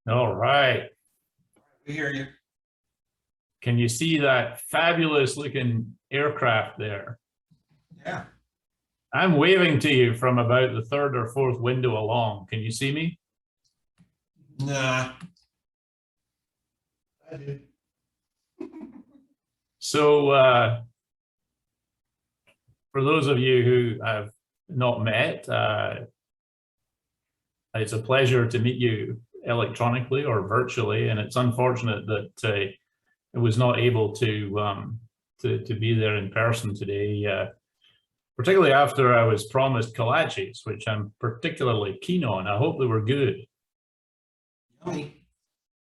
All right. We hear you. Can you see that fabulous looking aircraft there? Yeah. I'm waving to you from about the third or fourth window along. Can you see me? Nah. I do. So for those of you who have not met, it's a pleasure to meet you electronically or virtually, and it's unfortunate that I was not able to be there in person today, particularly after I was promised kolaches, which I'm particularly keen on. I hope they were good. Yummy.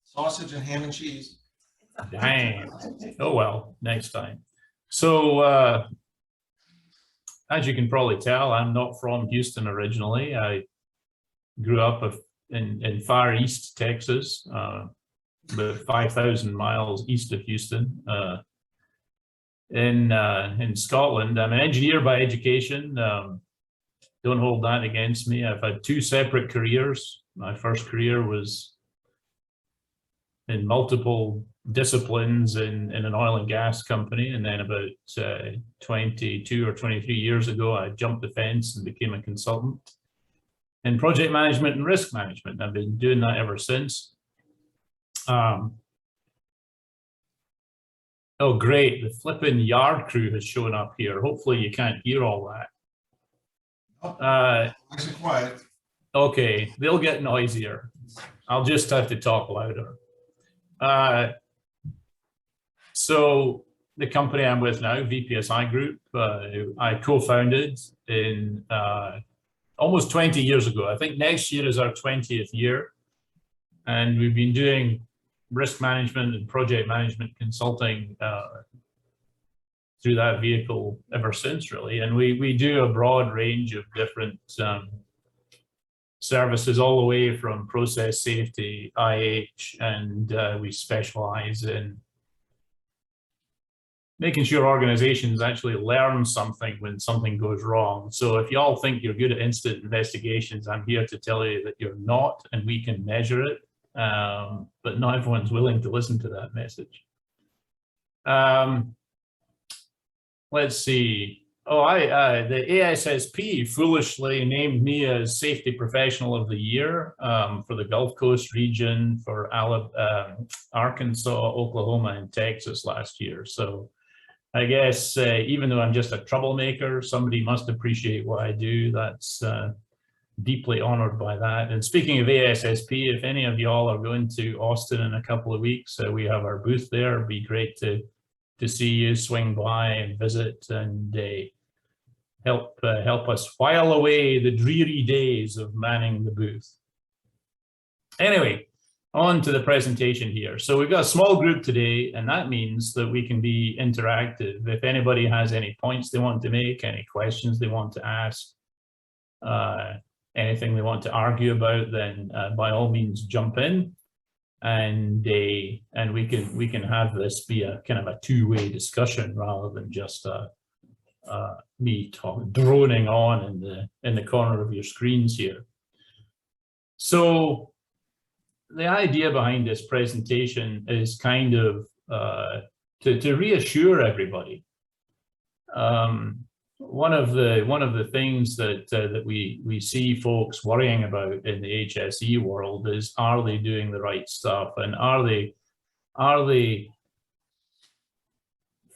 Sausage and ham and cheese. Dang. Oh well, next time. So as you can probably tell, I'm not from Houston originally. I grew up in Far East Texas, about 5,000 miles east of Houston, in Scotland. I'm an engineer by education. Don't hold that against me. I've had two separate careers. My first career was in multiple disciplines in an oil and gas company, and then about 22 or 23 years ago, I jumped the fence and became a consultant in project management and risk management. I've been doing that ever since. Oh, great. The flipping yard crew has shown up here. Hopefully you can't hear all that. Nice and quiet. Okay, they'll get noisier. I'll just have to talk louder. So the company I'm with now, vPSI Group, I co-founded in almost 20 years ago. I think next year is our 20th year. And we've been doing risk management and project management consulting through that vehicle ever since, really. And we do a broad range of different services, all the way from process safety, IH, and we specialize in making sure organizations actually learn something when something goes wrong. So if you all think you're good at instant investigations, I'm here to tell you that you're not, and we can measure it. But not everyone's willing to listen to that message. Let's see. Oh, the ASSP foolishly named me as Safety Professional of the Year for the Gulf Coast region, for Arkansas, Oklahoma, and Texas last year. So I guess even though I'm just a troublemaker, somebody must appreciate what I do. That's deeply honored by that. And speaking of ASSP, if any of y'all are going to Austin in a couple of weeks, we have our booth there. It'd be great to see you, swing by and visit, and help us while away the dreary days of manning the booth. Anyway, on to the presentation here. So we've got a small group today, and that means that we can be interactive. If anybody has any points they want to make, any questions they want to ask, anything they want to argue about, then by all means jump in, and we can have this be a kind of a two-way discussion rather than just me droning on in the corner of your screens here. So the idea behind this presentation is kind of to reassure everybody. One of the things that we see folks worrying about in the HSE world is, are they doing the right stuff, and are they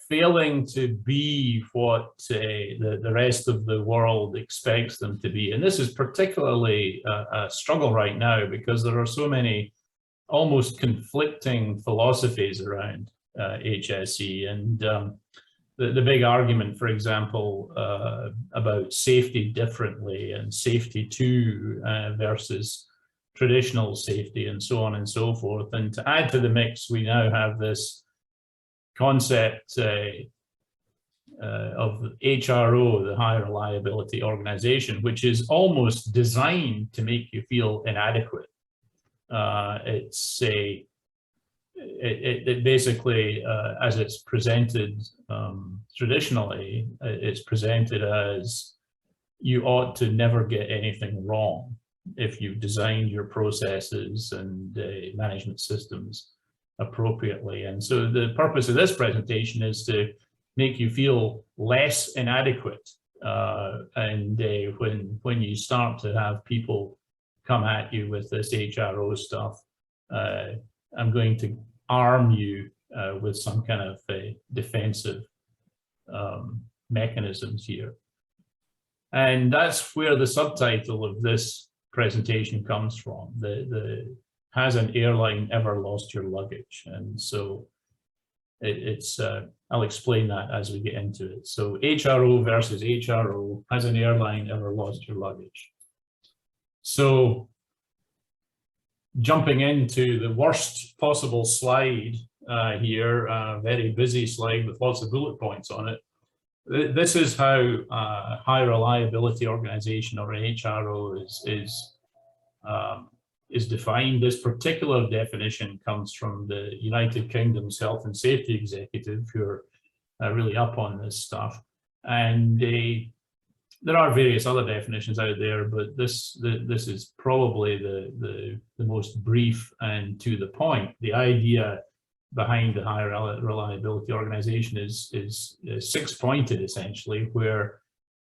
failing to be what the rest of the world expects them to be? And this is particularly a struggle right now because there are so many almost conflicting philosophies around HSE, and the big argument, for example, about safety differently and safety two versus traditional safety, and so on and so forth. And to add to the mix, we now have this concept of HRO, the high reliability organization, which is almost designed to make you feel inadequate. It basically, as it's presented traditionally, it's presented as you ought to never get anything wrong. if you've designed your processes and management systems appropriately. And so the purpose of this presentation is to make you feel less inadequate. And when you start to have people come at you with this HRO stuff, I'm going to arm you with some kind of defensive mechanisms here. And that's where the subtitle of this presentation comes from. Has an airline ever lost your luggage? And so I'll explain that as we get into it. So HRO versus HRO, has an airline ever lost your luggage? So jumping into the worst possible slide here, a very busy slide with lots of bullet points on it. This is how high reliability organization, or an HRO, is defined. This particular definition comes from the United Kingdom's Health and Safety Executive, who are really up on this stuff. And there are various other definitions out there, but this is probably the most brief and to the point. The idea behind the high reliability organization is six-pointed, essentially, where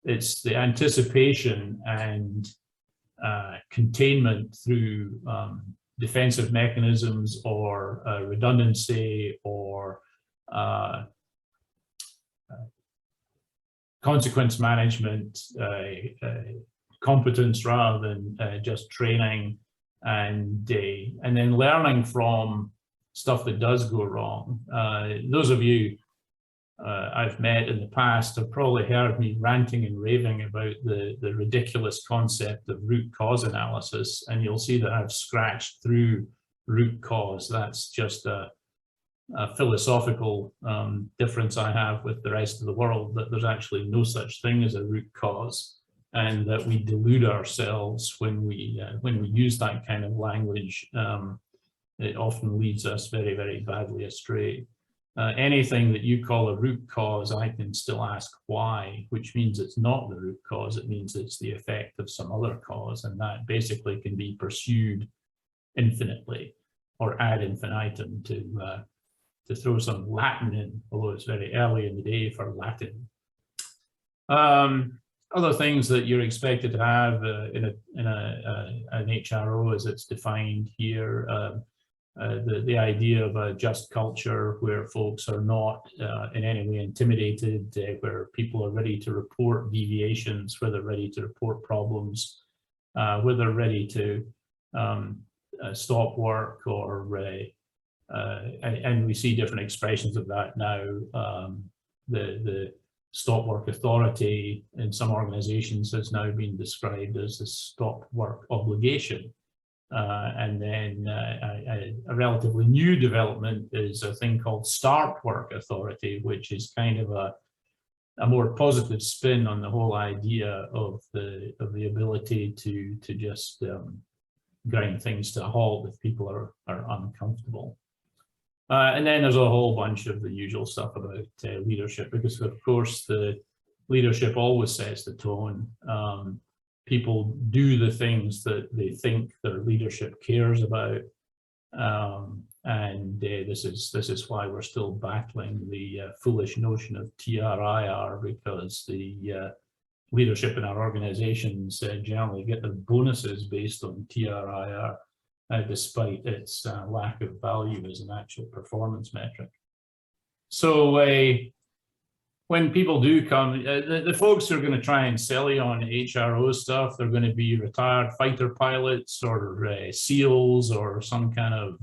it's the anticipation and containment through defensive mechanisms, or redundancy, or consequence management, competence rather than just training, and then learning from stuff that does go wrong. Those of you I've met in the past have probably heard me ranting and raving about the ridiculous concept of root cause analysis, and you'll see that I've scratched through root cause. That's just a philosophical difference I have with the rest of the world, that there's actually no such thing as a root cause, and that we delude ourselves when we use that kind of language. It often leads us very, very badly astray. Anything that you call a root cause, I can still ask why, which means it's not the root cause. It means it's the effect of some other cause, and that basically can be pursued infinitely, or ad infinitum, to throw some Latin in, although it's very early in the day for Latin. Other things that you're expected to have in an HRO, as it's defined here. The idea of a just culture where folks are not in any way intimidated, where people are ready to report deviations, where they're ready to report problems, where they're ready to stop work, or and we see different expressions of that now. The stop work authority in some organizations has now been described as the stop work obligation. And then a relatively new development is a thing called start work authority, which is kind of a more positive spin on the whole idea of the ability to just grind things to a halt if people are uncomfortable. And then there's a whole bunch of the usual stuff about leadership, because of course the leadership always sets the tone. People do the things that they think their leadership cares about, and this is why we're still battling the foolish notion of TRIR, because the leadership in our organizations generally get their bonuses based on TRIR, despite its lack of value as an actual performance metric. So when people do come, the folks who are going to try and sell you on HRO stuff, they're going to be retired fighter pilots, or SEALs, or some kind of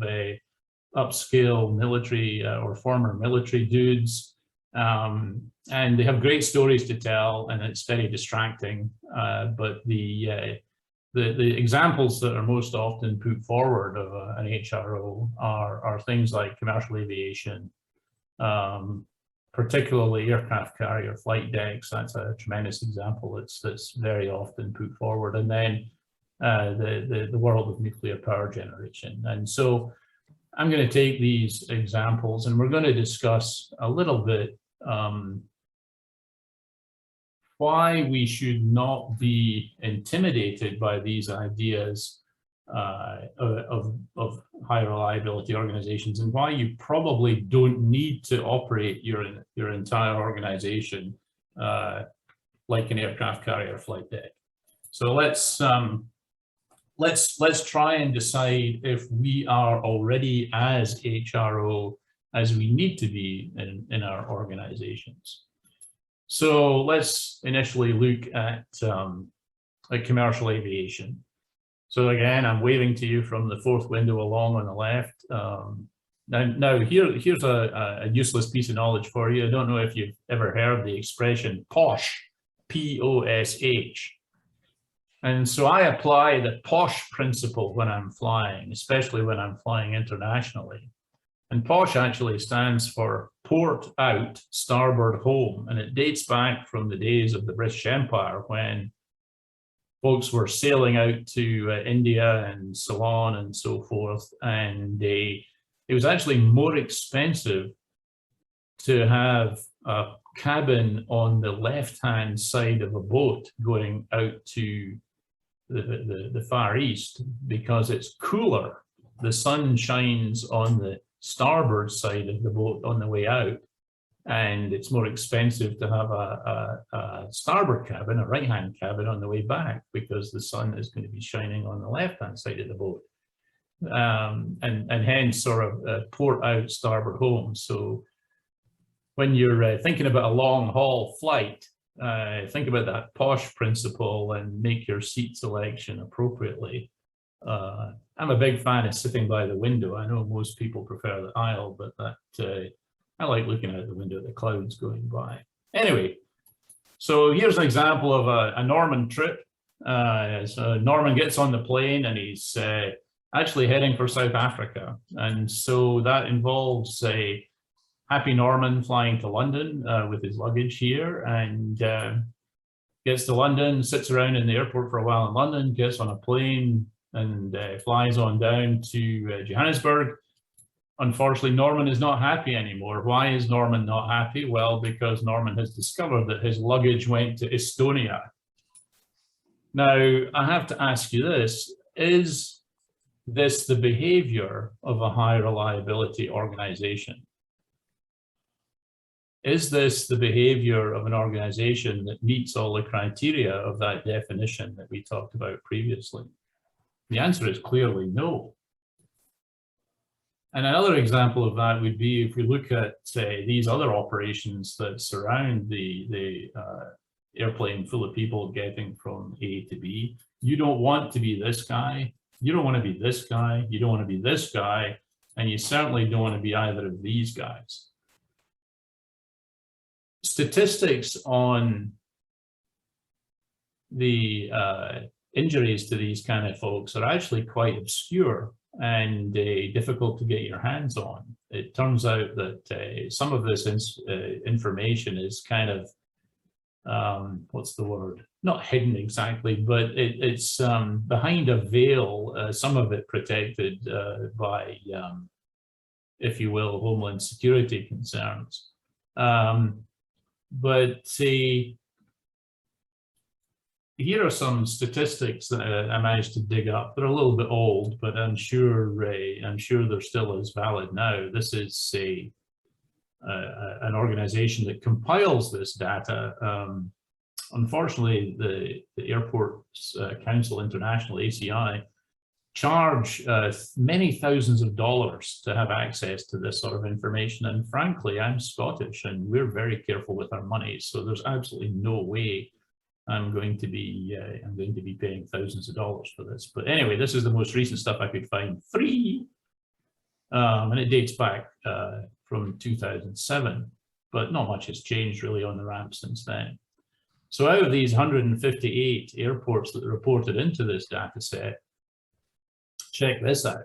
upscale military or former military dudes. And they have great stories to tell, and it's very distracting. But the examples that are most often put forward of an HRO are things like commercial aviation, particularly aircraft carrier flight decks. That's a tremendous example that's very often put forward. And then the world of nuclear power generation. And so I'm going to take these examples, and we're going to discuss a little bit why we should not be intimidated by these ideas of high reliability organizations, and why you probably don't need to operate your entire organization like an aircraft carrier flight deck. So let's try and decide if we are already as HRO as we need to be in our organizations. So let's initially look at commercial aviation. So again, I'm waving to you from the fourth window along on the left. Now here's a useless piece of knowledge for you. I don't know if you've ever heard the expression POSH, P-O-S-H. And so I apply the POSH principle when I'm flying, especially when I'm flying internationally. And POSH actually stands for port out, starboard home. And it dates back from the days of the British Empire when folks were sailing out to India and Ceylon and so forth. And it was actually more expensive to have a cabin on the left-hand side of a boat going out to the Far East, because it's cooler. The sun shines on the starboard side of the boat on the way out, and it's more expensive to have a starboard cabin, a right-hand cabin on the way back, because the sun is going to be shining on the left-hand side of the boat, and hence sort of port out, starboard home. So when you're thinking about a long-haul flight, think about that POSH principle and make your seat selection appropriately. I'm a big fan of sitting by the window. I know most people prefer the aisle, but I like looking out the window at the clouds going by. Anyway, so here's an example of a Norman trip. So Norman gets on the plane and he's actually heading for South Africa. And so that involves a happy Norman flying to London with his luggage here, and gets to London, sits around in the airport for a while in London, gets on a plane and flies on down to Johannesburg. Unfortunately, Norman is not happy anymore. Why is Norman not happy? Well, because Norman has discovered that his luggage went to Estonia. Now, I have to ask you this: is this the behavior of a high reliability organization? Is this the behavior of an organization that meets all the criteria of that definition that we talked about previously? The answer is clearly no. And another example of that would be if we look at, say, these other operations that surround the airplane full of people getting from A to B. You don't want to be this guy. You don't want to be this guy. You don't want to be this guy. And you certainly don't want to be either of these guys. Statistics on the injuries to these kind of folks are actually quite obscure and difficult to get your hands on. It turns out that some of this information is kind of, what's the word? Not hidden exactly, but it's behind a veil, some of it protected by, if you will, Homeland Security concerns. But see, here are some statistics that I managed to dig up. They're a little bit old, but I'm sure they're still as valid now. This is an organization that compiles this data. Unfortunately, the Airports Council International, ACI, charge many thousands of dollars to have access to this sort of information. And frankly, I'm Scottish and we're very careful with our money. So there's absolutely no way I'm going to be paying thousands of dollars for this. But anyway, this is the most recent stuff I could find free. And it dates back from 2007, but not much has changed really on the ramp since then. So out of these 158 airports that are reported into this data set, check this out,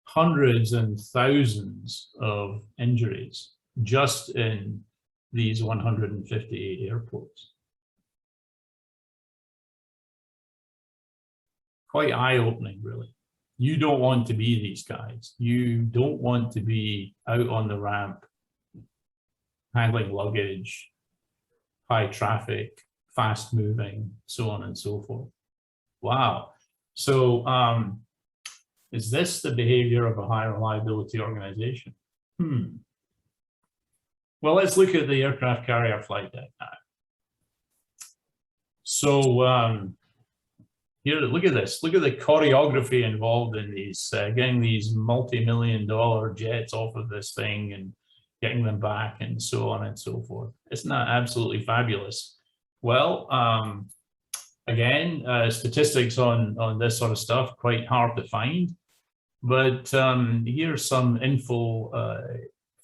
hundreds and thousands of injuries just in these 158 airports. Quite eye-opening, really. You don't want to be these guys. You don't want to be out on the ramp, handling luggage, high traffic, fast moving, so on and so forth. Wow. So is this the behavior of a high reliability organization? Well, let's look at the aircraft carrier flight deck now. So here, look at this. Look at the choreography involved in these, getting these multi-million-dollar jets off of this thing and getting them back and so on and so forth. Isn't that absolutely fabulous? Well, again, statistics on this sort of stuff, quite hard to find. But here's some info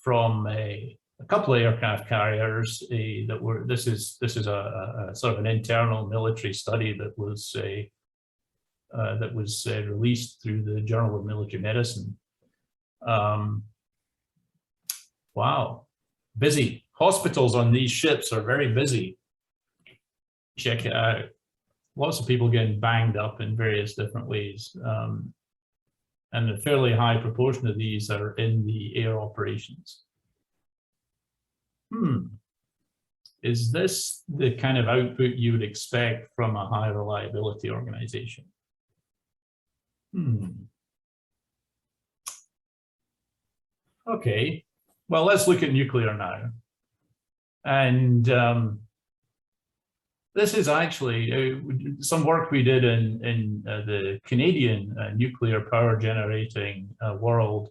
from a couple of aircraft carriers that were. This is a sort of an internal military study that was released through the Journal of Military Medicine. Wow, busy. Hospitals on these ships are very busy. Check it out. Lots of people getting banged up in various different ways. And a fairly high proportion of these are in the air operations. Is this the kind of output you would expect from a high reliability organization? Okay, well, let's look at nuclear now. And this is actually some work we did in the Canadian nuclear power generating world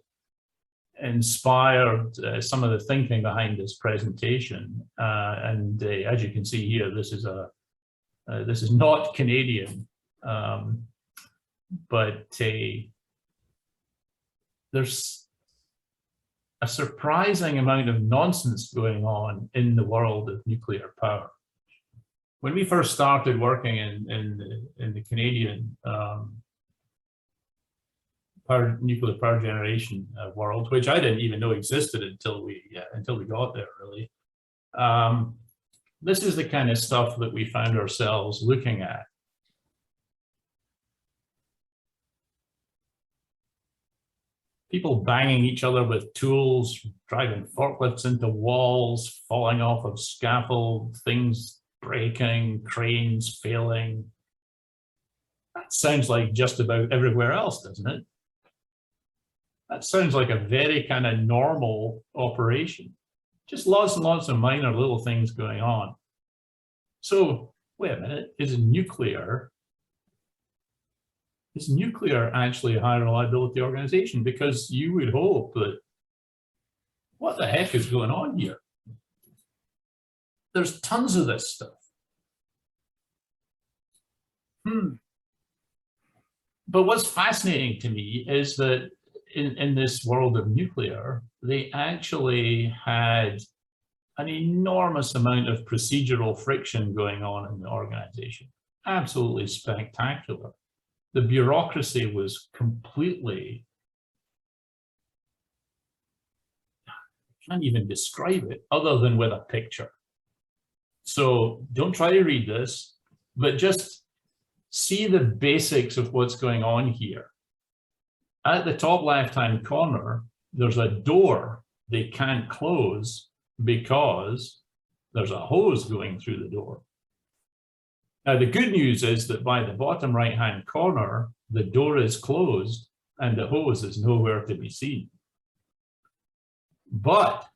inspired some of the thinking behind this presentation. And as you can see here, this is not Canadian, but there's a surprising amount of nonsense going on in the world of nuclear power. When we first started working in the Canadian nuclear power generation world, which I didn't even know existed until we got there, really. This is the kind of stuff that we found ourselves looking at. People banging each other with tools, driving forklifts into walls, falling off of scaffold, things breaking, cranes failing. That sounds like just about everywhere else, doesn't it? That sounds like a very kind of normal operation. Just lots and lots of minor little things going on. So wait a minute, is nuclear actually a high reliability organization? Because you would hope that, what the heck is going on here? There's tons of this stuff. But what's fascinating to me is that in this world of nuclear, they actually had an enormous amount of procedural friction going on in the organization. Absolutely spectacular. The bureaucracy was completely, I can't even describe it other than with a picture. So don't try to read this, but just see the basics of what's going on here. At the top left-hand corner, there's a door they can't close because there's a hose going through the door. Now, the good news is that by the bottom right-hand corner, the door is closed and the hose is nowhere to be seen. But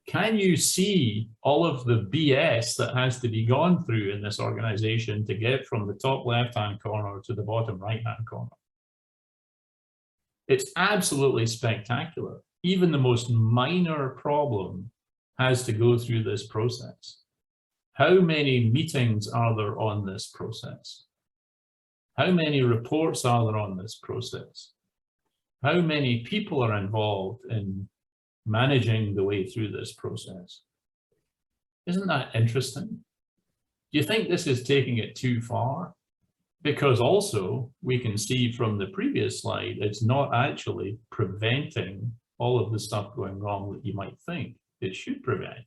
can you see all of the BS that has to be gone through in this organization to get from the top left-hand corner to the bottom right-hand corner? It's absolutely spectacular. Even the most minor problem has to go through this process. How many meetings are there on this process? How many reports are there on this process? How many people are involved in managing the way through this process? Isn't that interesting? Do you think this is taking it too far? Because also we can see from the previous slide, it's not actually preventing all of the stuff going wrong that you might think it should prevent.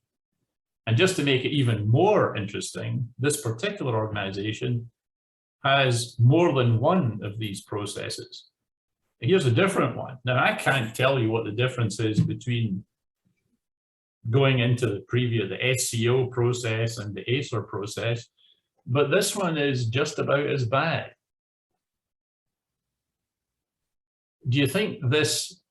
And just to make it even more interesting, this particular organization has more than one of these processes. And here's a different one. Now, I can't tell you what the difference is between going into the SCO process and the ACER process, But this one is just about as bad. Do you think this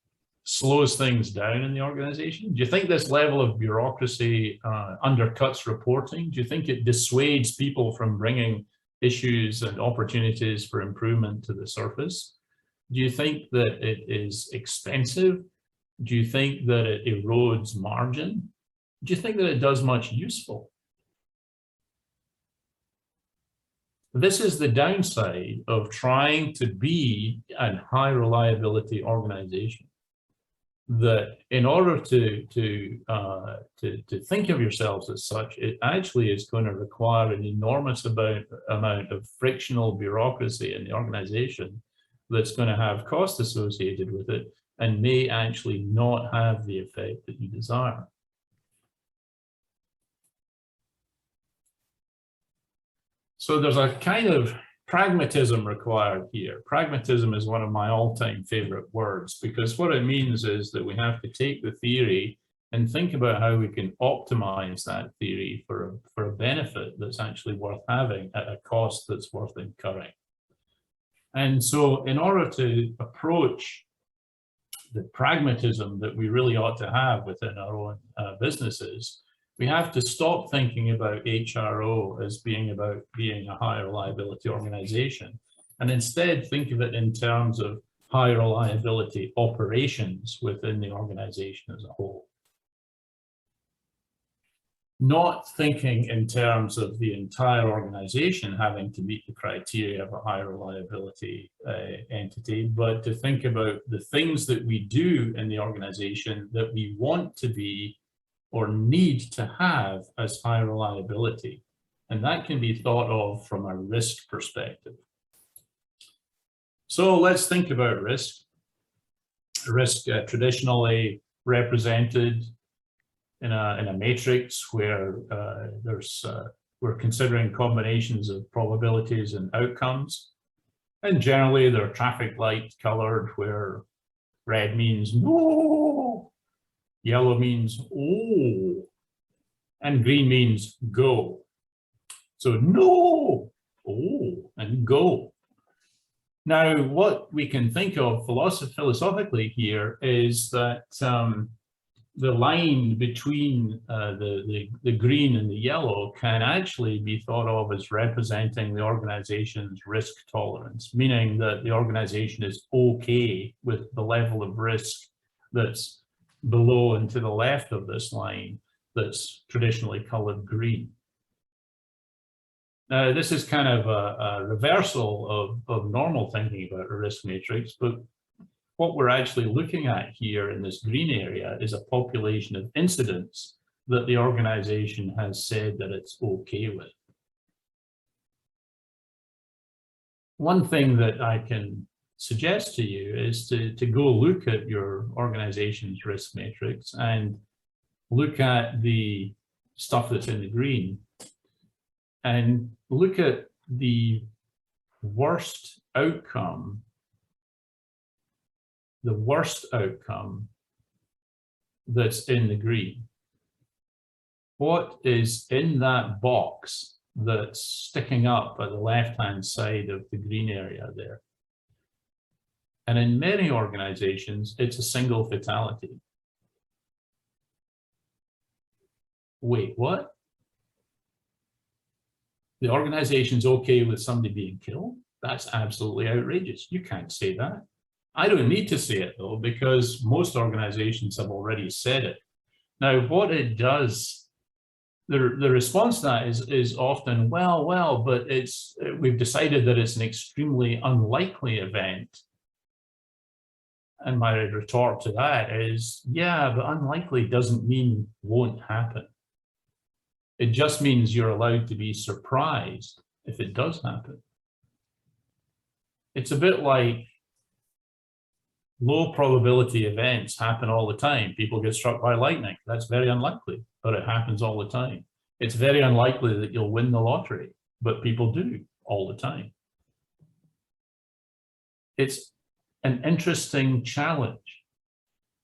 slows things down in the organization? Do you think this level of bureaucracy undercuts reporting? Do you think it dissuades people from bringing issues and opportunities for improvement to the surface? Do you think that it is expensive? Do you think that it erodes margin? Do you think that it does much useful? This is the downside of trying to be a high reliability organization. That in order to think of yourselves as such, it actually is going to require an enormous amount of frictional bureaucracy in the organization that's going to have cost associated with it and may actually not have the effect that you desire. So there's a kind of pragmatism required here. Pragmatism is one of my all-time favorite words, because what it means is that we have to take the theory and think about how we can optimize that theory for a benefit that's actually worth having at a cost that's worth incurring. And so in order to approach the pragmatism that we really ought to have within our own businesses, we have to stop thinking about HRO as being about being a high reliability organization, and instead think of it in terms of high reliability operations within the organization as a whole. Not thinking in terms of the entire organization having to meet the criteria of a high reliability entity, but to think about the things that we do in the organization that we want to be or need to have as high reliability. And that can be thought of from a risk perspective. So let's think about risk. Risk traditionally represented in a matrix where we're considering combinations of probabilities and outcomes. And generally they're traffic light colored, where red means no, yellow means oh, and green means go. So no, oh, and go. Now, what we can think of philosophically here is that the line between the green and the yellow can actually be thought of as representing the organization's risk tolerance, meaning that the organization is okay with the level of risk that's below and to the left of this line that's traditionally colored green. Now, this is kind of a reversal of normal thinking about a risk matrix, but what we're actually looking at here in this green area is a population of incidents that the organization has said that it's okay with. One thing that I can suggest to you is to go look at your organization's risk matrix and look at the stuff that's in the green and look at the worst outcome that's in the green. What is in that box that's sticking up at the left-hand side of the green area there? And in many organizations, it's a single fatality. Wait, what? The organization's okay with somebody being killed? That's absolutely outrageous. You can't say that. I don't need to say it though, because most organizations have already said it. Now, what it does, the response to that is often, well, but we've decided that it's an extremely unlikely event. And my retort to that is, yeah, but unlikely doesn't mean won't happen. It just means you're allowed to be surprised if it does happen. It's a bit like low probability events happen all the time. People get struck by lightning. That's very unlikely, but it happens all the time. It's very unlikely that you'll win the lottery, but people do all the time. It's an interesting challenge,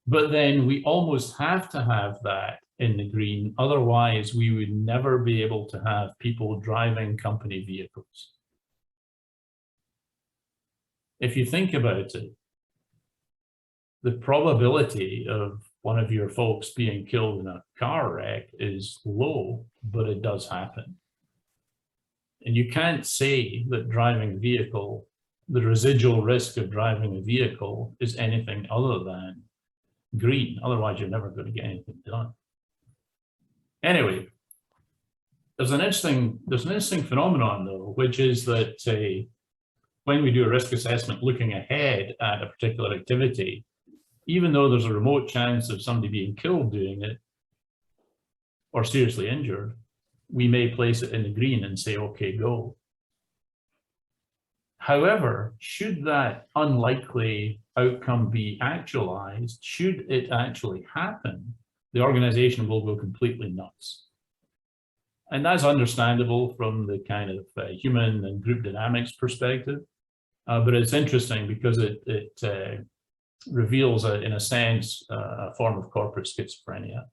but then we almost have to have that in the green. Otherwise, we would never be able to have people driving company vehicles. If you think about it, the probability of one of your folks being killed in a car wreck is low, but it does happen. And you can't say that driving a vehicle, the residual risk of driving a vehicle is anything other than green. Otherwise, you're never going to get anything done. Anyway, there's an interesting phenomenon though, which is that when we do a risk assessment looking ahead at a particular activity, even though there's a remote chance of somebody being killed doing it or seriously injured, we may place it in the green and say, okay, go. However, should that unlikely outcome be actualized, should it actually happen, the organization will go completely nuts. And that's understandable from the kind of human and group dynamics perspective. But it's interesting because it reveals, in a sense, a form of corporate schizophrenia.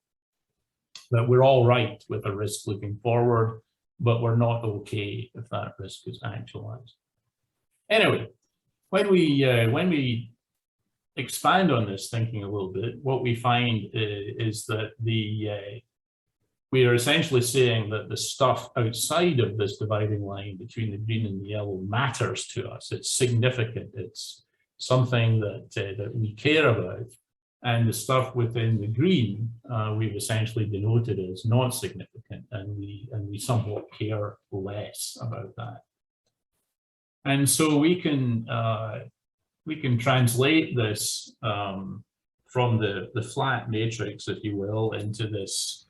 That we're all right with a risk looking forward, but we're not okay if that risk is actualized. Anyway, when we expand on this thinking a little bit, what we find is that we are essentially saying that the stuff outside of this dividing line between the green and the yellow matters to us. It's significant. It's something that we care about. And the stuff within the green, we've essentially denoted as not significant, and we somewhat care less about that. And so we can translate this from the flat matrix, if you will, into this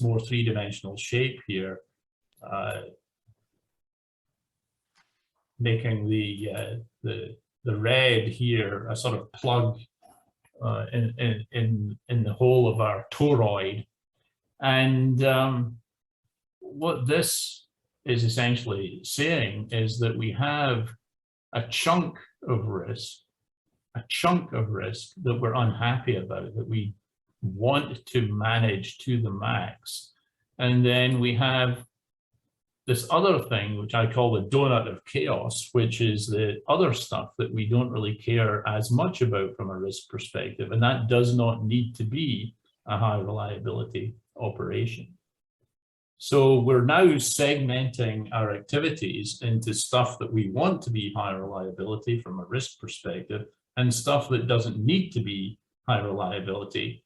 more three-dimensional shape here, making the red here a sort of plug in the whole of our toroid. And what this is essentially saying is that we have a chunk of risk that we're unhappy about, that we want to manage to the max. And then we have this other thing, which I call the donut of chaos, which is the other stuff that we don't really care as much about from a risk perspective. And that does not need to be a high reliability operation. So we're now segmenting our activities into stuff that we want to be high reliability from a risk perspective and stuff that doesn't need to be high reliability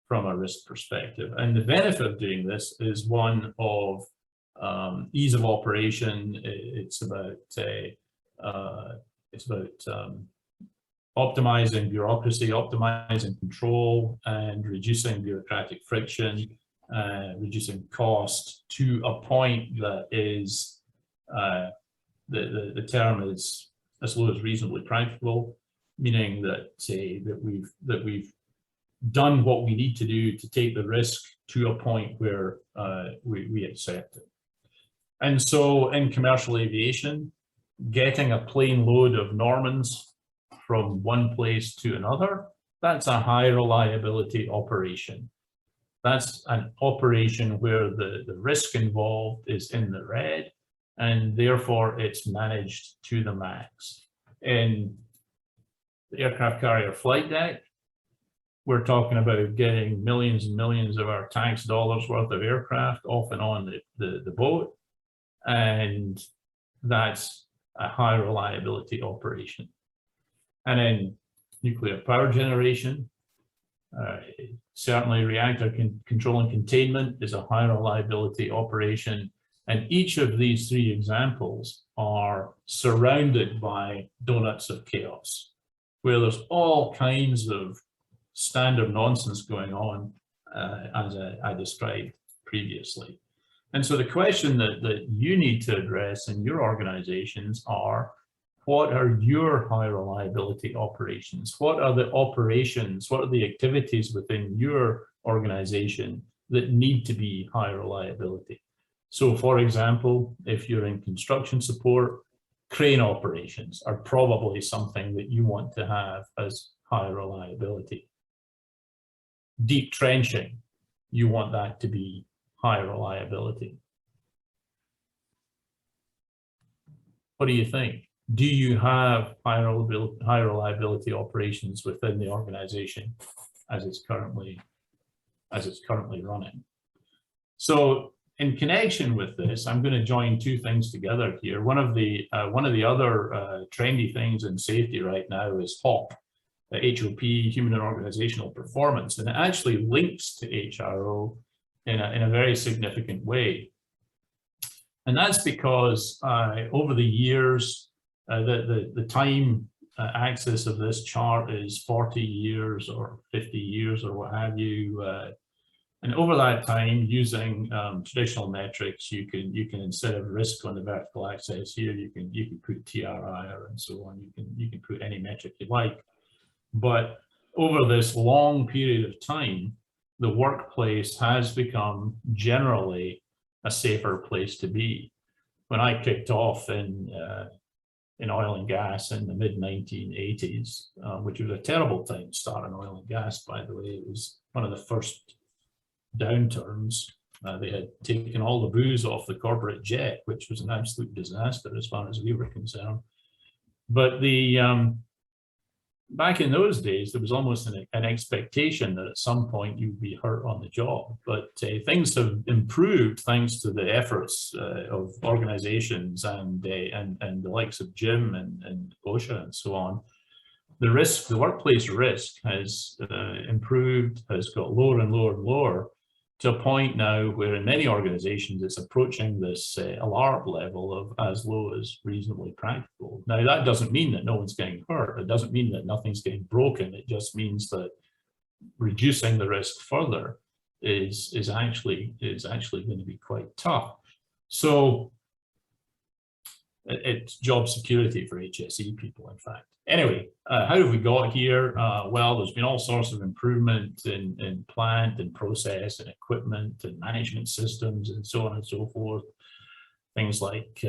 from a risk perspective. And the benefit of doing this is one of ease of operation. It's about optimizing bureaucracy, optimizing control, and reducing bureaucratic friction, reducing cost to a point that is the term is as low as reasonably practical, meaning that we've done what we need to do to take the risk to a point where we accept it. And so in commercial aviation, getting a plane load of Normans from one place to another, that's a high reliability operation. That's an operation where the risk involved is in the red, and therefore it's managed to the max. In the aircraft carrier flight deck, we're talking about getting millions and millions of our tax dollars worth of aircraft off and on the boat, and that's a high reliability operation. And in nuclear power generation, certainly reactor control and containment is a high reliability operation. And each of these three examples are surrounded by donuts of chaos, where there's all kinds of standard nonsense going on, as I described previously. And so the question that you need to address in your organizations are, what are your high reliability operations? What are the operations, what are the activities within your organization that need to be high reliability? So for example, if you're in construction support, crane operations are probably something that you want to have as high reliability. deep trenching, you want that to be high reliability. What do you think? Do you have high reliability operations within the organization as it's currently running? So in connection with this, I'm going to join two things together here. One of the other trendy things in safety right now is HOP, HOP, Human and Organizational Performance, and it actually links to HRO in a very significant way. And that's because over the years, the time axis of this chart is 40 years or 50 years or what have you. And over that time, using traditional metrics, you can instead of risk on the vertical axis here, you can put TRI and so on. You can put any metric you like. But over this long period of time, the workplace has become generally a safer place to be. When I kicked off in oil and gas in the mid-1980s, which was a terrible time to start in oil and gas, by the way. It was one of the first downturns. They had taken all the booze off the corporate jet, which was an absolute disaster as far as we were concerned. But back in those days, there was almost an expectation that at some point you'd be hurt on the job. But things have improved thanks to the efforts of organizations and the likes of Jim and OSHA and so on. The workplace risk has improved, has got lower and lower and lower, to a point now where in many organizations it's approaching this alarm level of as low as reasonably practical. Now that doesn't mean that no one's getting hurt. It doesn't mean that nothing's getting broken. It just means that reducing the risk further is actually going to be quite tough. So it's job security for HSE people, in fact. Anyway, how have we got here? Well, there's been all sorts of improvement in plant and process and equipment and management systems and so on and so forth. Things like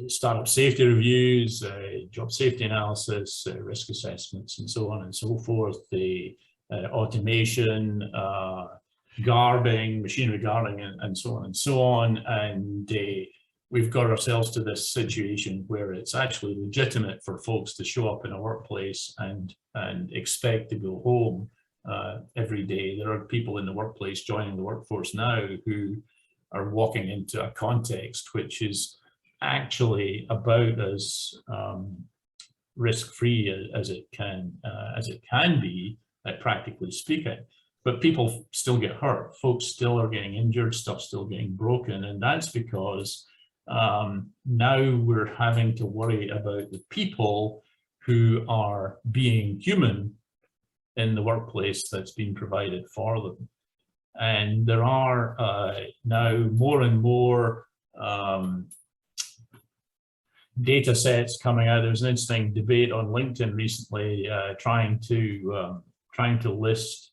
startup safety reviews, job safety analysis, risk assessments, and so on and so forth. The automation, guarding, machinery guarding, and so on and so on. And we've got ourselves to this situation where it's actually legitimate for folks to show up in a workplace and expect to go home every day. There are people in the workplace joining the workforce now who are walking into a context which is actually about as risk-free as it can be, practically speaking. But people still get hurt. Folks still are getting injured. Stuff still getting broken, and that's because now we're having to worry about the people who are being human in the workplace that's been provided for them. And there are now more and more data sets coming out. There was an interesting debate on LinkedIn recently trying to list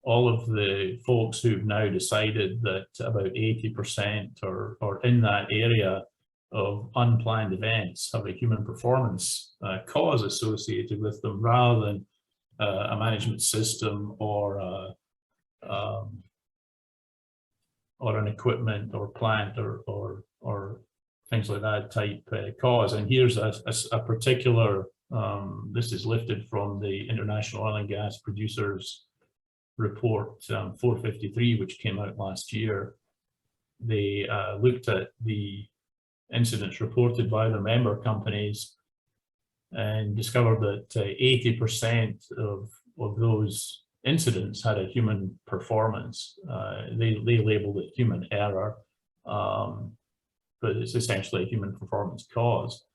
all of the folks who've now decided that about 80% or in that area of unplanned events have a human performance cause associated with them, rather than a management system or an equipment or plant or things like that type cause. And here's a particular, this is lifted from the International Oil and Gas Producers Report 453, which came out last year. They looked at the incidents reported by their member companies and discovered that 80% of those incidents had a human performance. They labeled it human error, but it's essentially a human performance cause.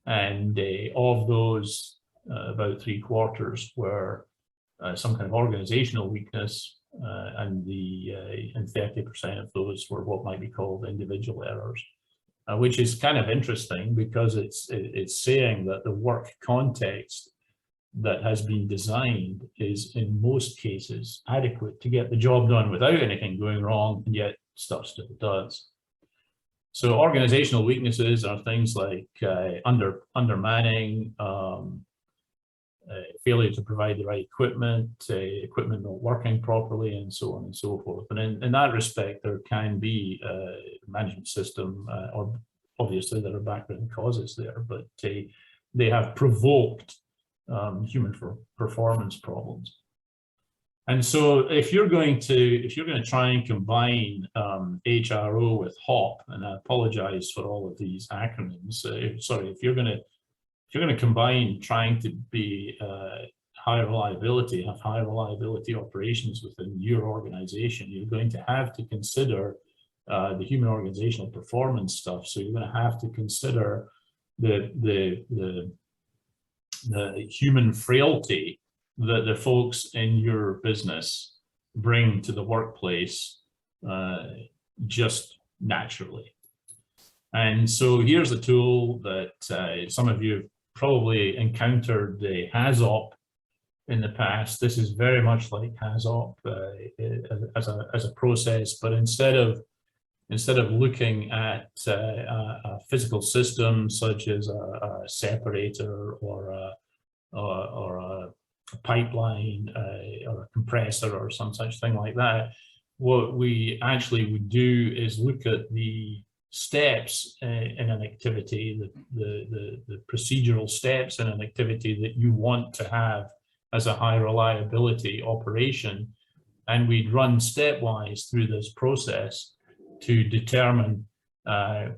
And of those, about 3/4 were some kind of organizational weakness, and 30% of those were what might be called individual errors, which is kind of interesting because it's saying that the work context that has been designed is in most cases adequate to get the job done without anything going wrong, and yet stuff still does. So organizational weaknesses are things like undermanning, failure to provide the right equipment, equipment not working properly, and so on and so forth. And in that respect, there can be a management system, or obviously there are background causes there, but they have provoked human performance problems. And so if you're going to try and combine HRO with HOP, and I apologize for all of these acronyms, if you're going to combine trying to be high reliability, have high reliability operations within your organization, you're going to have to consider the human organizational performance stuff. So you're going to have to consider the human frailty that the folks in your business bring to the workplace just naturally. And so here's a tool that some of you have probably encountered, the HAZOP in the past. This is very much like HAZOP as a process, but instead of looking at a physical system such as a separator or a pipeline or a compressor or some such thing like that, what we actually would do is look at the steps in an activity, the procedural steps in an activity that you want to have as a high reliability operation, and we'd run stepwise through this process to determine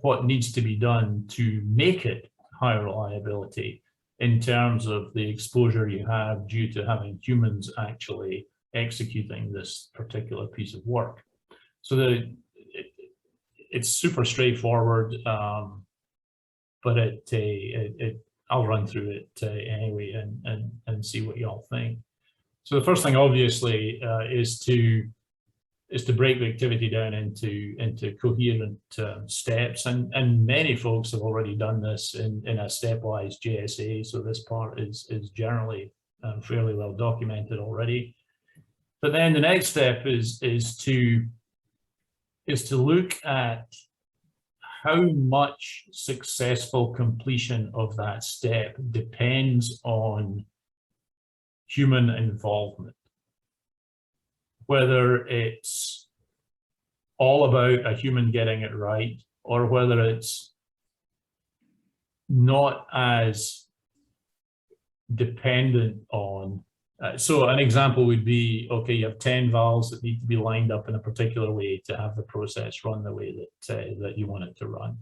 what needs to be done to make it high reliability in terms of the exposure you have due to having humans actually executing this particular piece of work. So it's super straightforward, but I'll run through it anyway and see what y'all think. So the first thing, obviously, is to break the activity down into coherent steps, and many folks have already done this in a stepwise JSA. So this part is generally fairly well documented already. But then the next step is to look at how much successful completion of that step depends on human involvement. Whether it's all about a human getting it right, or whether it's not as dependent on. So an example would be, okay, you have 10 valves that need to be lined up in a particular way to have the process run the way that you want it to run.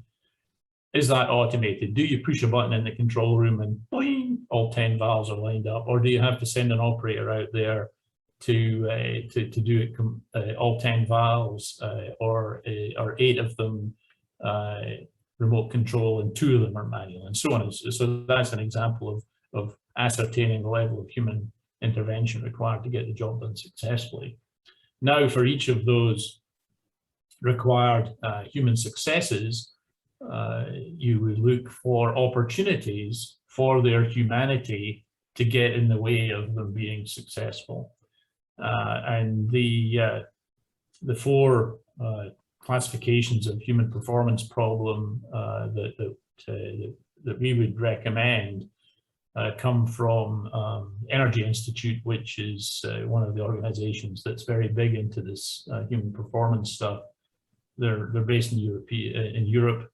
Is that automated? Do you push a button in the control room and boing, all 10 valves are lined up? Or do you have to send an operator out there to do it, all 10 valves, or 8 of them remote control and 2 of them are manual, and so on. So that's an example of ascertaining the level of human intervention required to get the job done successfully. Now, for each of those required human successes, you would look for opportunities for their humanity to get in the way of them being successful. And the 4 classifications of human performance problem that we would recommend come from Energy Institute, which is one of the organizations that's very big into this human performance stuff. They're based in Europe,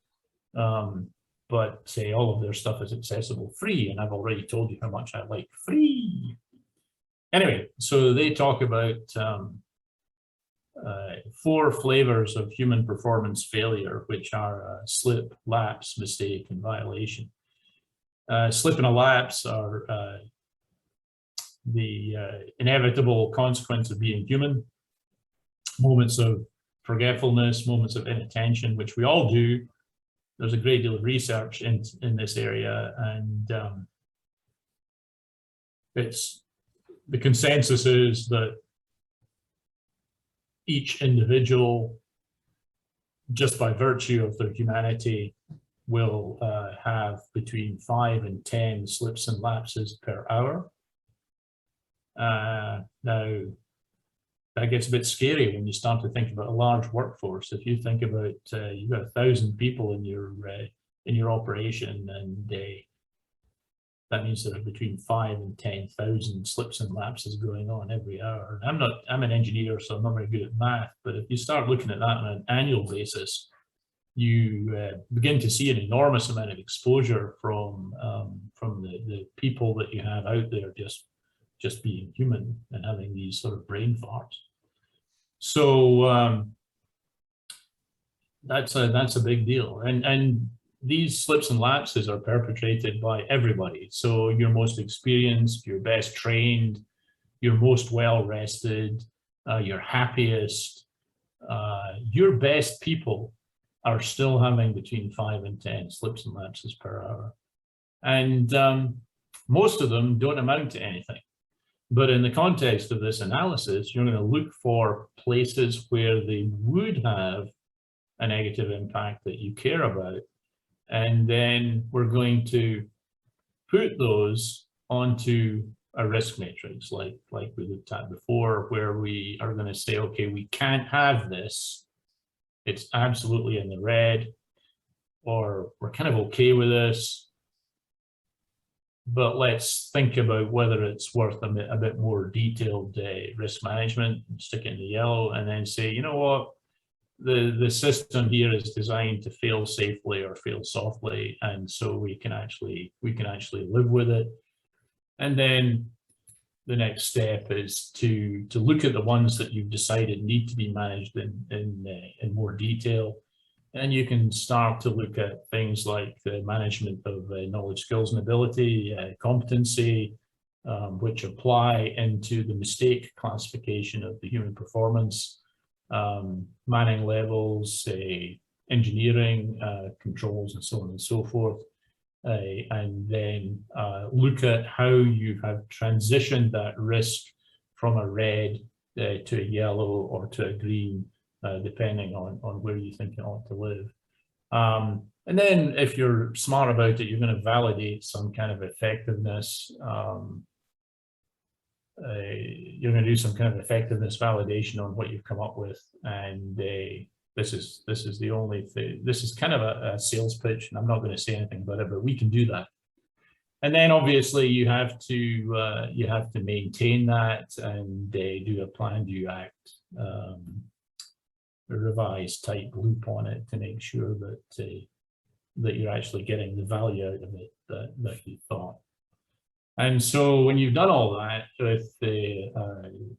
but all of their stuff is accessible free, and I've already told you how much I like free. Anyway, so they talk about 4 flavors of human performance failure, which are slip, lapse, mistake, and violation. Slip and a lapse are the inevitable consequence of being human. Moments of forgetfulness, moments of inattention, which we all do. There's a great deal of research in this area, and the consensus is that each individual, just by virtue of their humanity, will have between 5 and 10 slips and lapses per hour. Now, that gets a bit scary when you start to think about a large workforce. If you think about you've got 1,000 people in your operation, and that means there are between 5 and 10,000 slips and lapses going on every hour. And I'm an engineer, so I'm not very good at math, but if you start looking at that on an annual basis, you begin to see an enormous amount of exposure from the people that you have out there just being human and having these sort of brain farts. So that's a big deal, and these slips and lapses are perpetrated by everybody. So your most experienced, your best trained, your most well rested, your happiest, your best people are still having between 5 and 10 slips and lapses per hour. And most of them don't amount to anything. But in the context of this analysis, you're going to look for places where they would have a negative impact that you care about. And then we're going to put those onto a risk matrix like we looked at before, where we are going to say, okay, we can't have this. It's absolutely in the red, or we're kind of okay with this, but let's think about whether it's worth a bit more detailed risk management, stick it in the yellow, and then say, you know what, the system here is designed to fail safely or fail softly, and so we can actually live with it. And then the next step is to look at the ones that you've decided need to be managed in more detail. And you can start to look at things like the management of knowledge, skills, and ability, competency, which apply into the mistake classification of the human performance, manning levels, engineering, controls, and so on and so forth. And then look at how you have transitioned that risk from a red to a yellow or to a green, depending on where you think it ought to live. And then if you're smart about it, you're going to validate some kind of effectiveness. You're going to do some kind of effectiveness validation on what you've come up with. And this is the only thing. This is kind of a sales pitch, and I'm not going to say anything about it, but we can do that. And then obviously you have to maintain that and do a plan, do act, a revised type loop on it to make sure that you're actually getting the value out of it that you thought. And so when you've done all that with the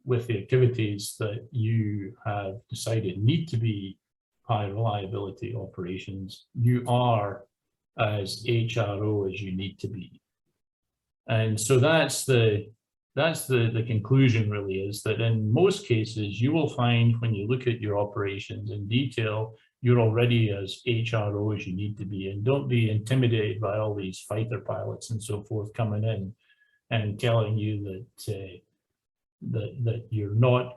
activities that you have decided need to be high reliability operations, you are as HRO as you need to be. And so that's the conclusion really, is that in most cases you will find when you look at your operations in detail, you're already as HRO as you need to be. And don't be intimidated by all these fighter pilots and so forth coming in and telling you that you're not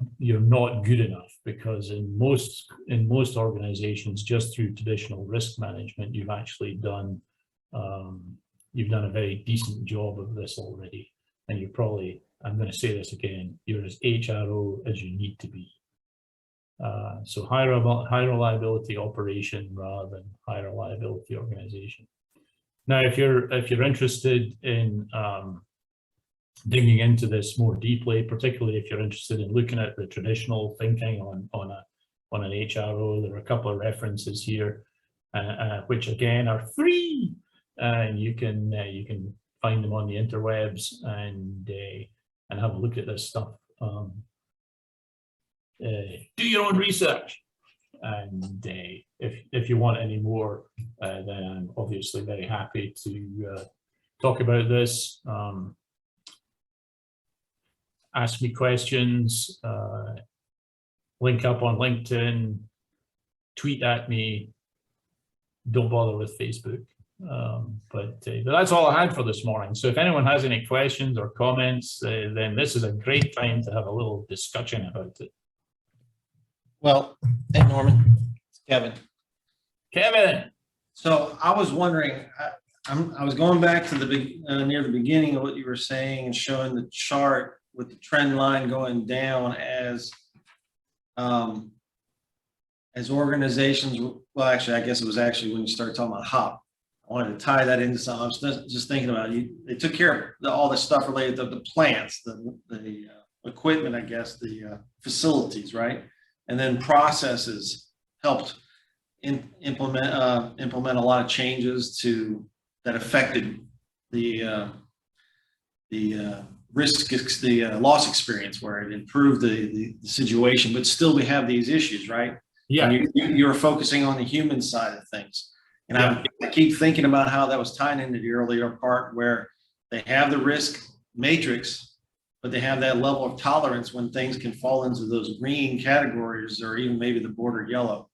good enough, because in most organizations, just through traditional risk management, you've actually done a very decent job of this already. And you're probably, I'm going to say this again, you're as HRO as you need to be. So high reliability operation rather than high reliability organization. Now, if you're interested in digging into this more deeply, particularly if you're interested in looking at the traditional thinking on an HRO, there are a couple of references here, which again are free, and you can find them on the interwebs and have a look at this stuff. Do your own research, and if you want any more, then I'm obviously very happy to talk about this. Ask me questions, link up on LinkedIn, tweet at me. Don't bother with Facebook. But that's all I had for this morning. So if anyone has any questions or comments, then this is a great time to have a little discussion about it. Well, hey, Norman, it's Kevin. Kevin. So I was wondering, I was going back to near the beginning of what you were saying and showing the chart with the trend line going down as organizations. Well, actually, I guess it was actually when you started talking about HOP. I wanted to tie that into something. I was just thinking about it. They took care of all the stuff related to the plants, the equipment, I guess, the facilities, right? And then processes helped implement a lot of changes that affected the loss experience, where it improved the situation, but still we have these issues, right? Yeah. And you're focusing on the human side of things. And I keep thinking about how that was tying into the earlier part, where they have the risk matrix, but they have that level of tolerance when things can fall into those green categories, or even maybe the border yellow.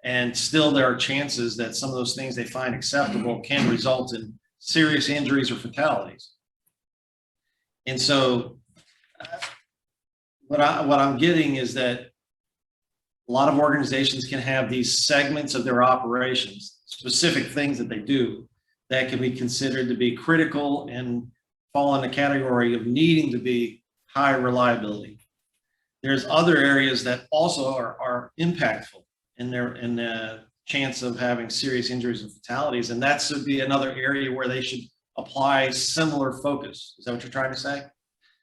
And still there are chances that some of those things they find acceptable can result in serious injuries or fatalities. And so what I'm getting is that a lot of organizations can have these segments of their operations, specific things that they do, that can be considered to be critical and fall in the category of needing to be high reliability. There's other areas that also are impactful in the chance of having serious injuries and fatalities, and that should be another area where they should apply similar focus. Is that what you're trying to say?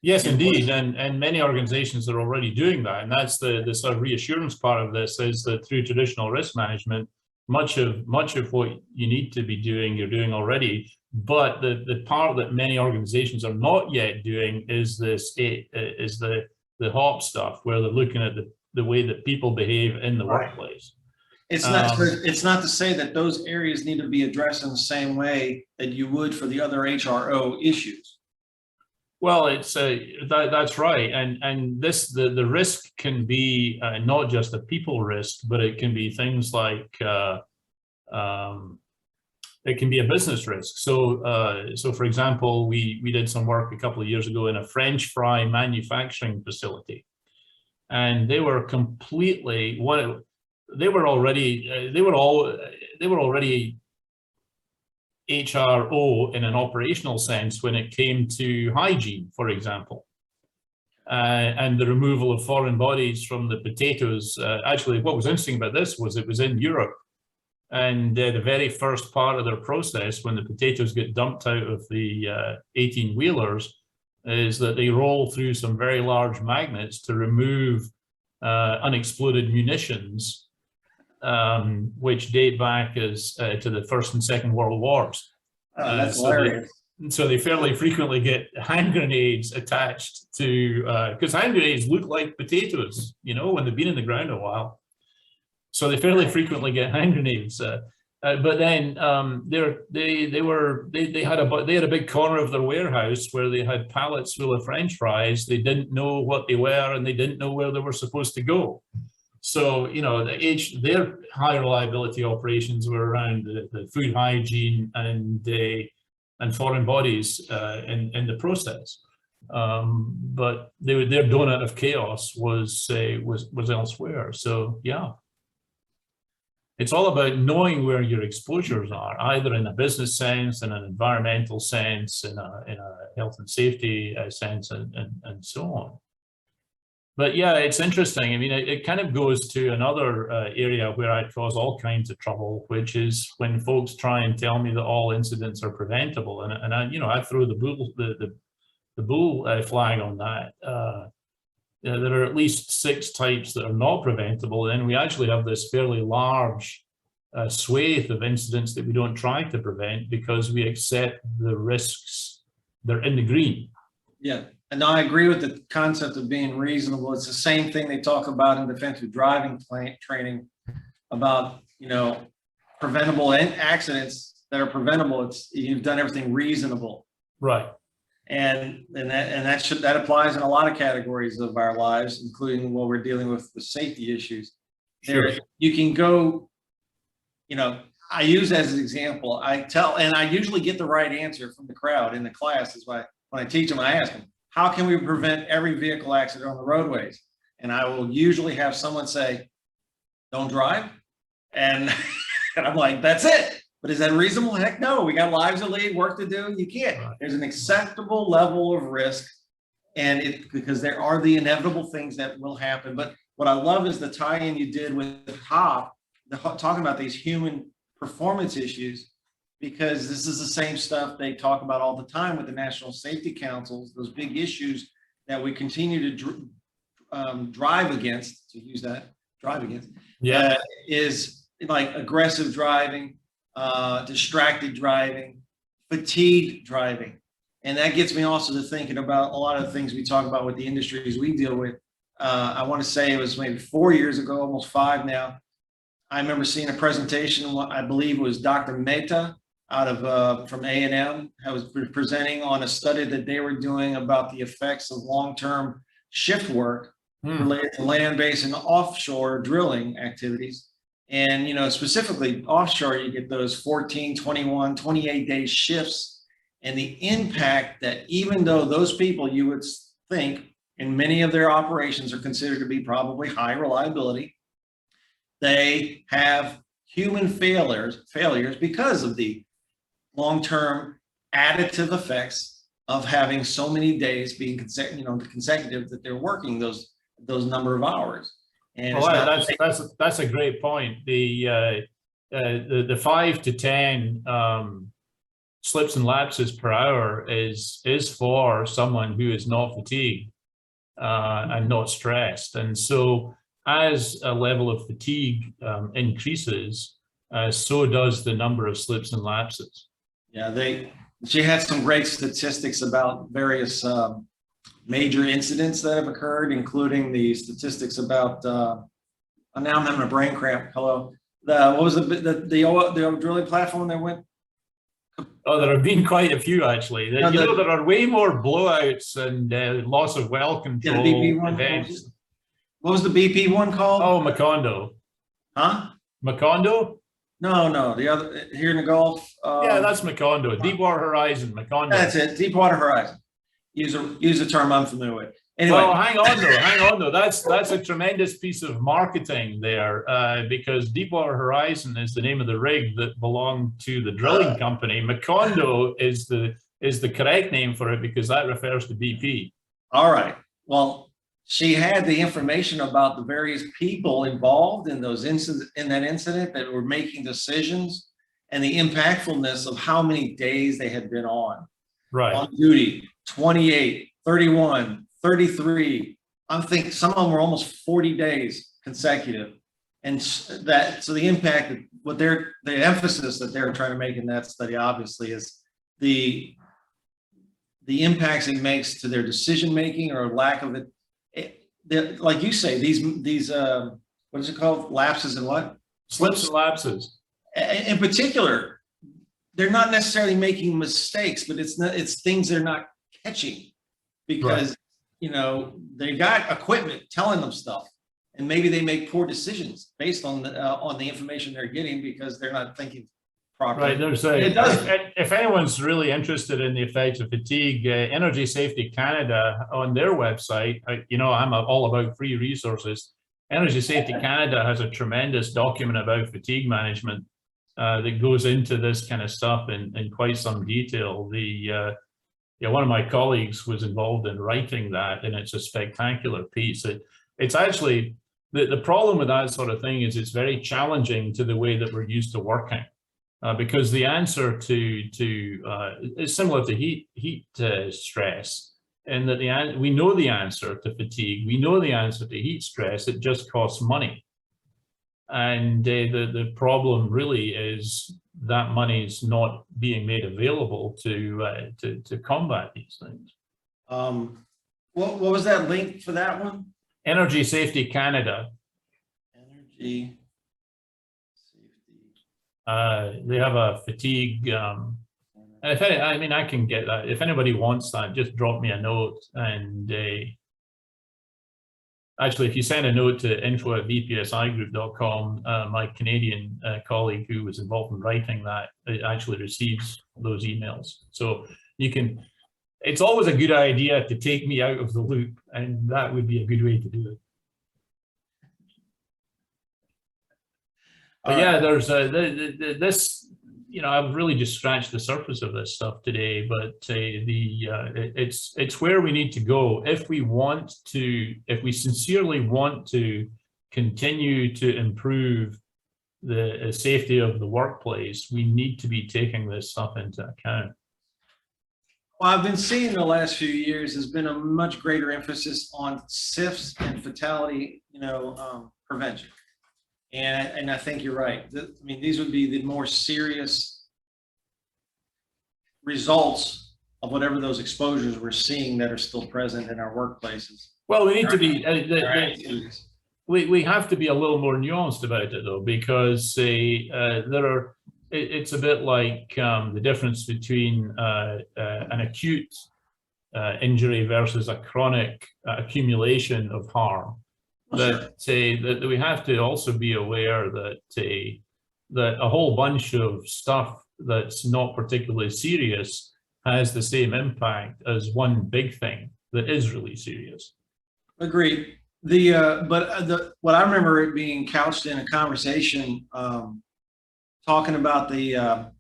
Yes, indeed, and many organizations are already doing that, and that's the sort of reassurance part of this, is that through traditional risk management, much of what you need to be doing, you're doing already. But the part that many organizations are not yet doing is the HOP stuff, where they're looking at the way that people behave in the workplace. It's not to say that those areas need to be addressed in the same way that you would for the other HRO issues. Well, it's that's right, and the risk can be not just a people risk, but it can be things like it can be a business risk. So for example, we did some work a couple of years ago in a French fry manufacturing facility, and they were completely they were already HRO in an operational sense when it came to hygiene, for example, and the removal of foreign bodies from the potatoes. Actually, what was interesting about this was it was in Europe, and the very first part of their process, when the potatoes get dumped out of the 18-wheelers, is that they roll through some very large magnets to remove unexploded munitions, which date back to the First and Second World Wars. That's hilarious. So they fairly frequently get hand grenades attached to, because hand grenades look like potatoes, when they've been in the ground a while. So they fairly frequently get hand grenades. But then they had a big corner of their warehouse where they had pallets full of French fries. They didn't know what they were, and they didn't know where they were supposed to go. So, their high reliability operations were around the food hygiene and foreign bodies in the process. But their donut of chaos was elsewhere. So, yeah. It's all about knowing where your exposures are, either in a business sense, in an environmental sense, in a health and safety sense, and so on. But yeah, it's interesting. I mean, it kind of goes to another area where I cause all kinds of trouble, which is when folks try and tell me that all incidents are preventable, and I throw the bull flag on that. There are at least 6 types that are not preventable, and we actually have this fairly large swathe of incidents that we don't try to prevent because we accept the risks. They're in the green. Yeah. And I agree with the concept of being reasonable. It's the same thing they talk about in defensive driving training about, preventable accidents that are preventable. It's you've done everything reasonable. Right. And that applies in a lot of categories of our lives, including what we're dealing with safety issues. Sure. You can go, I use as an example, and I usually get the right answer from the crowd in the class is when I teach them, I ask them, how can we prevent every vehicle accident on the roadways? And I will usually have someone say, don't drive. And I'm like, that's it. But is that reasonable? Heck no, we got lives to lead, work to do. You can't. Right. There's an acceptable level of risk, and because there are the inevitable things that will happen. But what I love is the tie-in you did with HOP, talking about these human performance issues. because this is the same stuff they talk about all the time with the national safety councils, those big issues that we continue to drive against, to use that, drive against, is like aggressive driving, distracted driving, fatigued driving. And that gets me also to thinking about a lot of the things we talk about with the industries we deal with. I want to say it was maybe 4 years ago, almost 5 now. I remember seeing a presentation, I believe it was Dr. Mehta out of from A&M, I was presenting on a study that they were doing about the effects of long-term shift work related to land-based and offshore drilling activities. And, you know, specifically offshore, you get those 14, 21, 28-day shifts, and the impact that, even though those people you would think in many of their operations are considered to be probably high reliability, they have human failures because of the long-term additive effects of having so many days being consecutive that they're working those number of hours. And that's a great point. The 5 to 10 slips and lapses per hour is for someone who is not fatigued and not stressed. And so as a level of fatigue increases, so does the number of slips and lapses. Yeah, she had some great statistics about various major incidents that have occurred, including the statistics about, now I'm having a brain cramp. Hello. What was the drilling platform that went? Oh, there have been quite a few, actually. There are way more blowouts and loss of well control events. What was the BP one called? Oh, Macondo. Huh? Macondo? No, the other here in the Gulf. Yeah, that's Macondo. Deepwater Horizon, Macondo. That's it, Deepwater Horizon. Use a term I'm familiar with. Anyway. Well, hang on though. That's a tremendous piece of marketing there, because Deepwater Horizon is the name of the rig that belonged to the drilling company. Macondo is the correct name for it because that refers to BP. All right. Well, she had the information about the various people involved in those that incident that were making decisions, and the impactfulness of how many days they had been on duty. 28, 31, 33. I'm thinking some of them were almost 40 days consecutive. And so the impact, the emphasis that they're trying to make in that study, obviously, is the impacts it makes to their decision making or lack of it. Like you say, these what is it called? Lapses and what? Slips and lapses. In particular, they're not necessarily making mistakes, but it's things they're not catching because you know they got equipment telling them stuff, and maybe they make poor decisions based on the information they're getting because they're not thinking properly. Right. If anyone's really interested in the effects of fatigue, Energy Safety Canada on their website, I'm all about free resources. Energy Safety Canada has a tremendous document about fatigue management that goes into this kind of stuff in quite some detail. One of my colleagues was involved in writing that, and it's a spectacular piece. It's actually, the problem with that sort of thing is it's very challenging to the way that we're used to working. Because the answer is similar to heat stress, and that we know the answer to fatigue, we know the answer to heat stress. It just costs money, and the problem really is that money's not being made available to combat these things. What was that link for that one? Energy Safety Canada. Energy. They have a fatigue. I can get that. If anybody wants that, just drop me a note. And actually, if you send a note to info@vpsigroup.com, my Canadian colleague who was involved in writing that actually receives those emails. So you can. It's always a good idea to take me out of the loop, and that would be a good way to do it. But yeah, there's this. I've really just scratched the surface of this stuff today. But it's where we need to go if we sincerely want to continue to improve the safety of the workplace, we need to be taking this stuff into account. Well, I've been seeing the last few years has been a much greater emphasis on SIFs and fatality, prevention. And I think you're right. I mean, these would be the more serious results of whatever those exposures we're seeing that are still present in our workplaces. Well, we need to be, we have to be a little more nuanced about it though, because it's a bit like the difference between an acute injury versus a chronic accumulation of harm. That we have to also be aware that that a whole bunch of stuff that's not particularly serious has the same impact as one big thing that is really serious. Agreed. What I remember it being couched in a conversation talking about the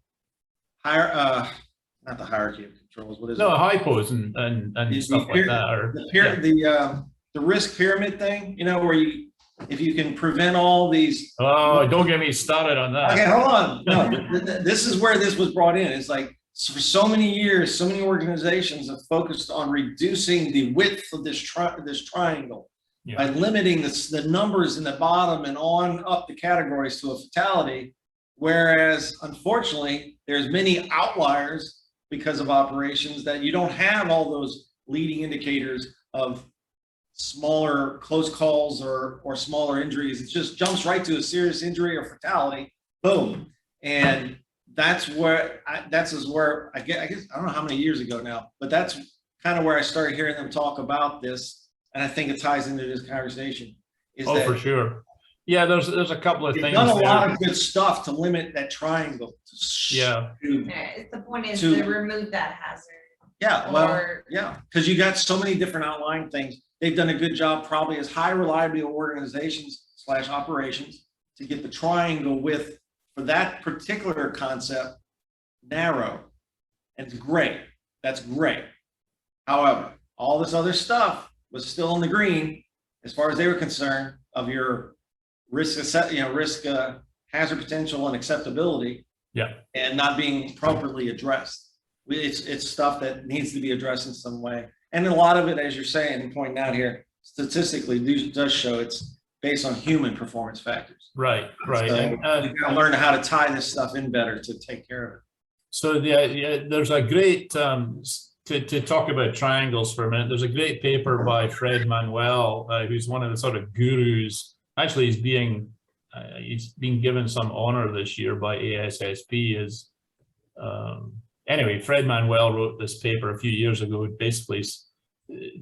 not the hierarchy of controls. What is it? No, hypos and stuff like that. Or the risk pyramid thing, where if you can prevent all these. Oh, don't get me started on that. Okay, hold on. No, this is where this was brought in. It's like, for so many years, so many organizations have focused on reducing the width of this triangle by limiting the numbers in the bottom and on up the categories to a fatality. Whereas, unfortunately, there's many outliers because of operations that you don't have all those leading indicators of smaller close calls or smaller injuries. It just jumps right to a serious injury or fatality, boom. And that's where I guess I don't know how many years ago now, but that's kind of where I started hearing them talk about this. And I think it ties into this conversation. For sure. Yeah, there's a couple of things. Done a lot of good stuff to limit that triangle. The point is to remove that hazard. Yeah, because you got so many different outlying things. They've done a good job, probably as high reliability organizations / operations, to get the triangle width for that particular concept narrow. And it's great. That's great. However, all this other stuff was still in the green as far as they were concerned of your risk, hazard potential and acceptability. Yeah. And not being properly addressed. It's stuff that needs to be addressed in some way. And a lot of it, as you're saying and pointing out here, statistically does show it's based on human performance factors. Right. So you've got to learn how to tie this stuff in better to take care of it. So there's a great, to talk about triangles for a minute, there's a great paper by Fred Manuel, who's one of the sort of gurus. Actually, he's being given some honor this year by ASSP. Anyway, Fred Manuel wrote this paper a few years ago, basically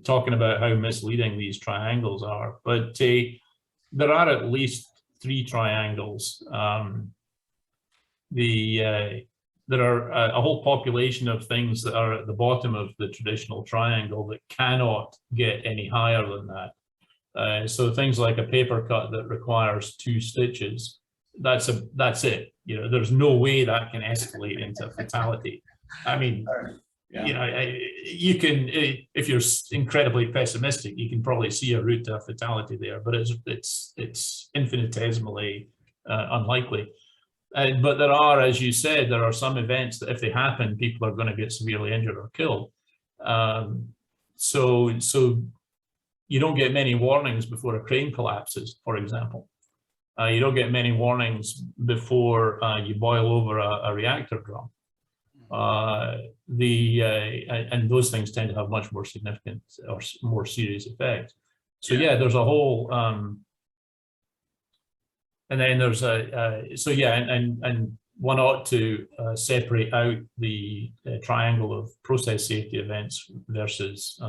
talking about how misleading these triangles are. But there are at least 3 triangles. There are a whole population of things that are at the bottom of the traditional triangle that cannot get any higher than that. So things like a paper cut that requires 2 stitches, that's it. There's no way that can escalate into fatality. I mean, you can, if you're incredibly pessimistic, you can probably see a route to a fatality there, but it's infinitesimally unlikely. But there are, as you said, there are some events that if they happen, people are going to get severely injured or killed. So you don't get many warnings before a crane collapses, for example. You don't get many warnings before you boil over a reactor drum. And those things tend to have much more significant or more serious effects. So there's a whole, and then there's and one ought to separate out the triangle of process safety events versus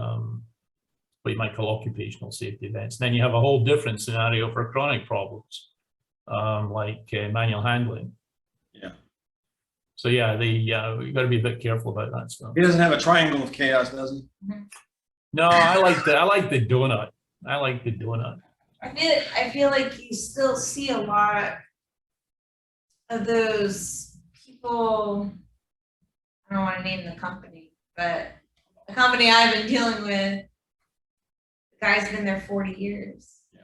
what you might call occupational safety events. And then you have a whole different scenario for chronic problems, like manual handling. Yeah. So you got to be a bit careful about that stuff. He doesn't have a triangle of chaos, does he? No, I like the donut. I like the donut. I feel like you still see a lot of those people. I don't want to name the company, but the company I've been dealing with, the guy's been there 40 years. Yeah.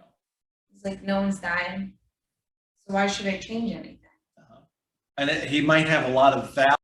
It's like no one's dying. So why should I change anything? And he might have a lot of value